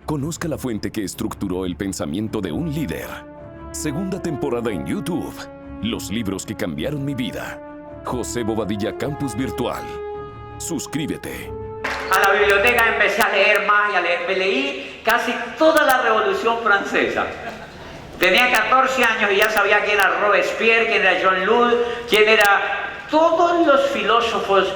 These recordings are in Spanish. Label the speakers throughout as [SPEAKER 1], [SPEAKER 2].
[SPEAKER 1] Conozca la fuente que estructuró el pensamiento de un líder. Segunda temporada en YouTube. Los libros que cambiaron mi vida. José Bobadilla Campus Virtual. Suscríbete.
[SPEAKER 2] A la biblioteca empecé a leer más y a leer. Me leí casi toda la Revolución Francesa. Tenía 14 años y ya sabía quién era Robespierre, quién era John Lul, quién era todos los filósofos.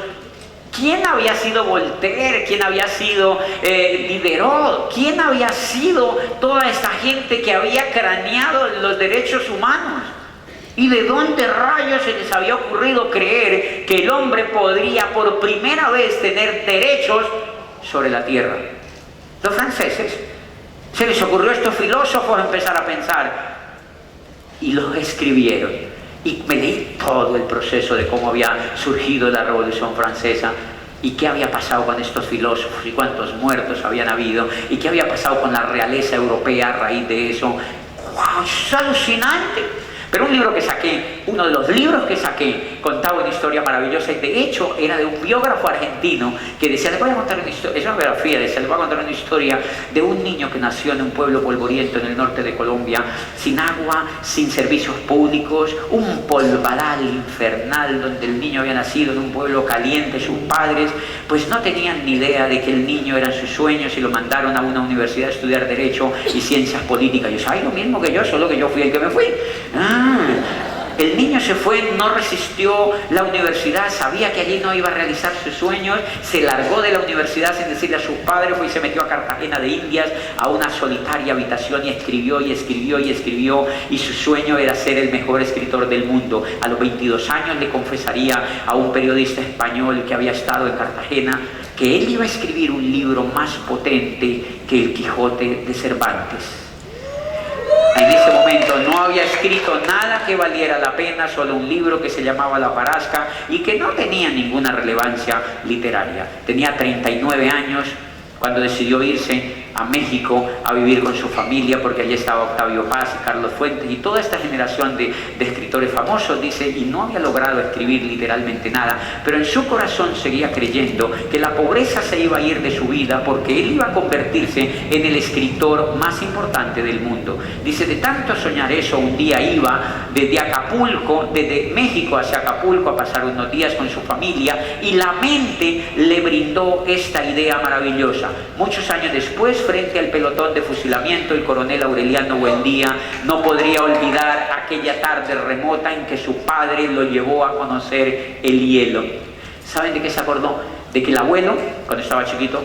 [SPEAKER 2] ¿Quién había sido Voltaire? ¿Quién había sido Diderot? ¿Quién había sido toda esta gente que había craneado los derechos humanos? ¿Y de dónde rayos se les había ocurrido creer que el hombre podría por primera vez tener derechos sobre la tierra? Los franceses. Se les ocurrió a estos filósofos empezar a pensar y los escribieron. Y me leí todo el proceso de cómo había surgido la Revolución Francesa y qué había pasado con estos filósofos y cuántos muertos habían habido y qué había pasado con la realeza europea a raíz de eso. ¡Wow! Es alucinante. Pero un libro que saqué, uno de los libros que saqué, contaba una historia maravillosa y de hecho era de un biógrafo argentino que decía, les voy a contar una historia, es una biografía, decía, les voy a contar una historia de un niño que nació en un pueblo polvoriento en el norte de Colombia, sin agua, sin servicios públicos, un polvaral infernal donde el niño había nacido en un pueblo caliente, sus padres pues no tenían ni idea de que el niño eran sus sueños y lo mandaron a una universidad a estudiar Derecho y Ciencias Políticas. Yo sabía lo mismo que yo, solo que yo fui el que me fui. El niño se fue, no resistió la universidad, sabía que allí no iba a realizar sus sueños, se largó de la universidad sin decirle a sus padres, fue y se metió a Cartagena de Indias, a una solitaria habitación y escribió y escribió y escribió y su sueño era ser el mejor escritor del mundo. A los 22 años le confesaría a un periodista español que había estado en Cartagena que él iba a escribir un libro más potente que el Quijote de Cervantes. En ese momento no había escrito nada que valiera la pena, solo un libro que se llamaba La Parasca y que no tenía ninguna relevancia literaria. Tenía 39 años cuando decidió irse a México a vivir con su familia porque allí estaba Octavio Paz y Carlos Fuentes y toda esta generación de escritores famosos, dice, y no había logrado escribir literalmente nada, pero en su corazón seguía creyendo que la pobreza se iba a ir de su vida porque él iba a convertirse en el escritor más importante del mundo. Dice, de tanto soñar eso, un día iba desde Acapulco, desde México hacia Acapulco a pasar unos días con su familia y la mente le brindó esta idea maravillosa. Muchos años después, frente al pelotón de fusilamiento, el coronel Aureliano Buendía no podría olvidar aquella tarde remota en que su padre lo llevó a conocer el hielo. ¿Saben de qué se acordó? De que el abuelo, cuando estaba chiquito,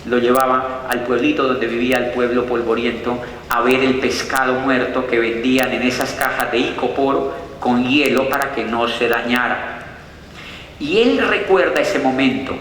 [SPEAKER 2] lo llevaba al pueblito donde vivía el pueblo polvoriento a ver el pescado muerto que vendían en esas cajas de icopor con hielo para que no se dañara. Y él recuerda ese momento.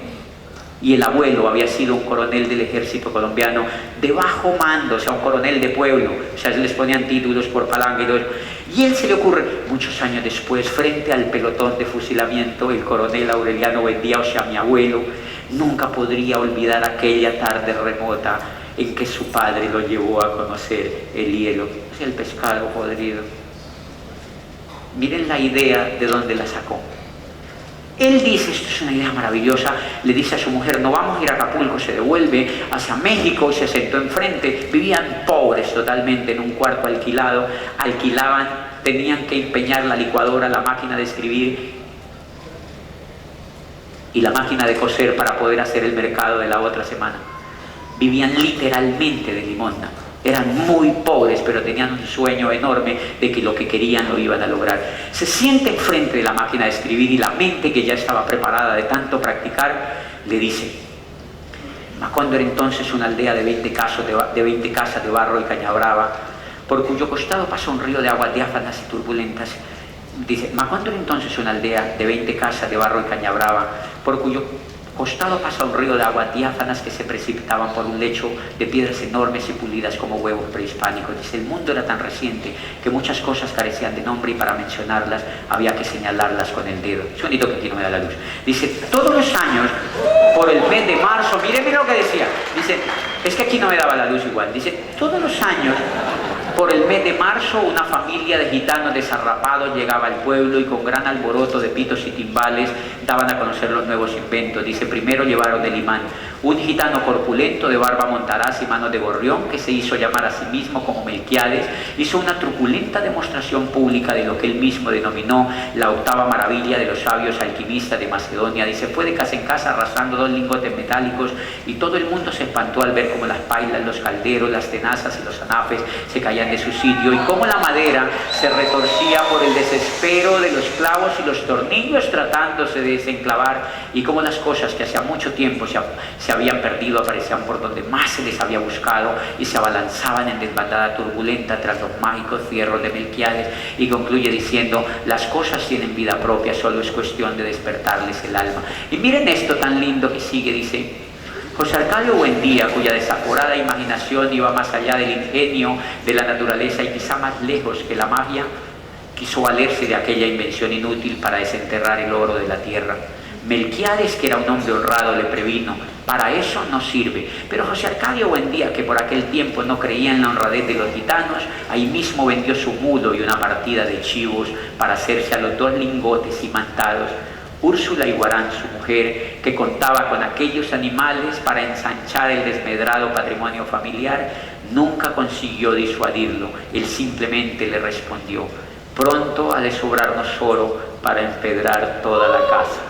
[SPEAKER 2] Y el abuelo había sido un coronel del ejército colombiano de bajo mando, o sea, un coronel de pueblo, o sea, les ponían títulos por palanca y todo eso. Y él se le ocurre, muchos años después, frente al pelotón de fusilamiento, el coronel Aureliano Buendía, o sea, mi abuelo, nunca podría olvidar aquella tarde remota en que su padre lo llevó a conocer el hielo, o sea, el pescado podrido. Miren la idea de dónde la sacó. Él dice, esto es una idea maravillosa, le dice a su mujer, no vamos a ir a Acapulco, se devuelve hacia México, se sentó enfrente, vivían pobres totalmente en un cuarto alquilado, alquilaban, tenían que empeñar la licuadora, la máquina de escribir y la máquina de coser para poder hacer el mercado de la otra semana. Vivían literalmente de limosna. Eran muy pobres, pero tenían un sueño enorme de que lo que querían lo iban a lograr. Se siente enfrente de la máquina de escribir y la mente, que ya estaba preparada de tanto practicar, le dice, Macondo era entonces una aldea de 20 casas de barro y caña brava, por cuyo costado pasó un río de aguas diáfanas y turbulentas. Dice, Macondo era entonces una aldea de 20 casas de barro y caña brava, por cuyo costado pasa un río de aguas diáfanas que se precipitaban por un lecho de piedras enormes y pulidas como huevos prehispánicos. Dice, el mundo era tan reciente que muchas cosas carecían de nombre y para mencionarlas había que señalarlas con el dedo. Es bonito que aquí no me da la luz. Dice, todos los años, por el mes de marzo, miren lo que decía. Dice, es que aquí no me daba la luz igual. Dice, todos los años, Por el mes de marzo, una familia de gitanos desarrapados llegaba al pueblo y con gran alboroto de pitos y timbales daban a conocer los nuevos inventos. Dice, primero llevaron el imán, un gitano corpulento de barba montaraz y manos de gorrión, que se hizo llamar a sí mismo como Melquiades, hizo una truculenta demostración pública de lo que él mismo denominó la octava maravilla de los sabios alquimistas de Macedonia. Dice, fue de casa en casa arrastrando 2 lingotes metálicos y todo el mundo se espantó al ver cómo las pailas, los calderos, las tenazas y los anafes se caían de su sitio y cómo la madera se retorcía por el desespero de los clavos y los tornillos tratándose de desenclavar, y cómo las cosas que hacía mucho tiempo se habían perdido aparecían por donde más se les había buscado y se abalanzaban en desbandada turbulenta tras los mágicos fierros de Melquiades. Y concluye diciendo, las cosas tienen vida propia, solo es cuestión de despertarles el alma. Y miren esto tan lindo que sigue, dice, José Arcadio Buendía, cuya desaforada imaginación iba más allá del ingenio de la naturaleza y quizá más lejos que la magia, quiso valerse de aquella invención inútil para desenterrar el oro de la tierra. Melquiades, que era un hombre honrado, le previno, para eso no sirve. Pero José Arcadio Buendía, que por aquel tiempo no creía en la honradez de los gitanos, ahí mismo vendió su mulo y una partida de chivos para hacerse a los 2 lingotes imantados. Úrsula Iguarán, su mujer, que contaba con aquellos animales para ensanchar el desmedrado patrimonio familiar, nunca consiguió disuadirlo. Él simplemente le respondió, pronto ha de sobrarnos oro para empedrar toda la casa.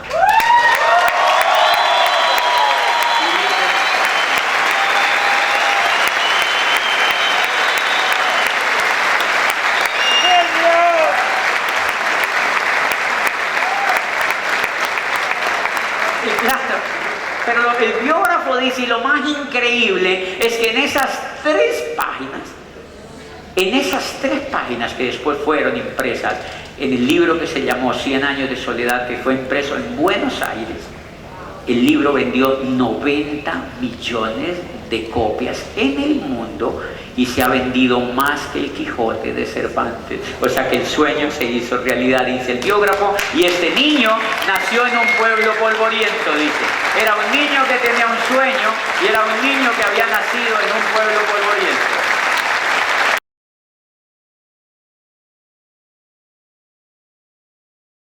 [SPEAKER 2] Pero el biógrafo dice, y lo más increíble es que en esas 3 páginas que después fueron impresas en el libro que se llamó 100 años de soledad, que fue impreso en Buenos Aires, el libro vendió 90 millones de copias en el mundo y se ha vendido más que el Quijote de Cervantes. O sea que el sueño se hizo realidad, dice el biógrafo, y este niño nació en un pueblo polvoriento, dice. Era un niño que tenía un sueño y era un niño que había nacido en un pueblo polvoriento.